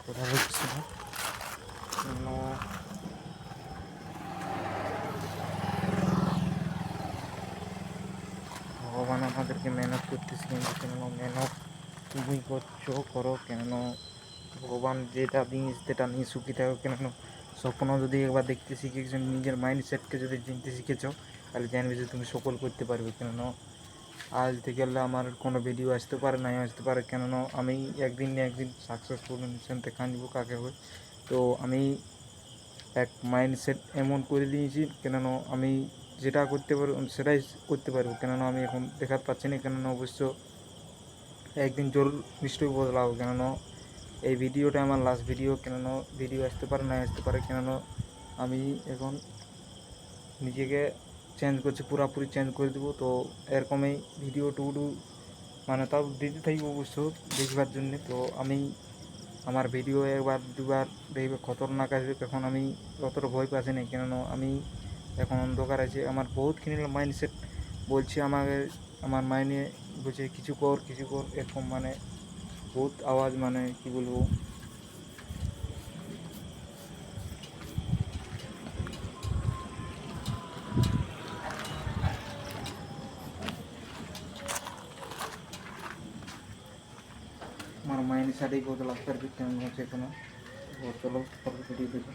কথা বলছি না কেন ভগবান আমাদেরকে মেহনত করতেছি, কিন্তু কেন মেহনত তুমি করছো করো, কেন ভগবান যেটা জিনিস যেটা নিয়ে সুখী থাকো, কেন স্বপ্ন যদি একবার দেখতে শিখেছো, নিজের মাইন্ডসেটকে যদি চিনতে শিখেছো, তাহলে জানবে যে তুমি সকল করতে পারবে। কেন আজ থেকে আমার কোনো ভিডিও আসতে পারে নাই আসতে পারে, কেননা আমি একদিন না একদিন সাকসেসফুল ইনসানতে কাঁদবো কাকে হয়। তো আমি এক মাইন্ডসেট এমন করে দিয়েছি, কেননা আমি যেটা করতে পারবো সেটাই করতে পারবো। কেননা আমি এখন দেখাতে পাচ্ছি না, কেননা অবশ্য একদিন জরুর নিশ্চয়ই বদলাবো। কেননা এই ভিডিওটা আমার লাস্ট ভিডিও, কেননা ভিডিও আসতে পারে না আসতে পারে, কেননা আমি এখন নিজেকে চেঞ্জ করছি, পুরোপুরি চেঞ্জ করে দেবো। তো এরকমই ভিডিও টুডু মানে তাও দিতে থাকবো অবশ্য দেখবার জন্যে। তো আমি আমার ভিডিও একবার দুবার দেখবে খতরনাক আসবে, তখন আমি অতটা ভয় পাচ্ছি না, কেননা আমি এখন অন্ধকার আছে। আমার বহুত কিনে মাইন্ডসেট বলছে আমাকে, আমার মাইন্ডে বলছে কিছু কর কিছু কর, এরকম মানে বহুত আওয়াজ, মানে কি বলবো। আমার মাইন্ড সেটাই বদলাতে পারবে কেমন হচ্ছে এখনো। চলো পরের ভিডিও দেখো।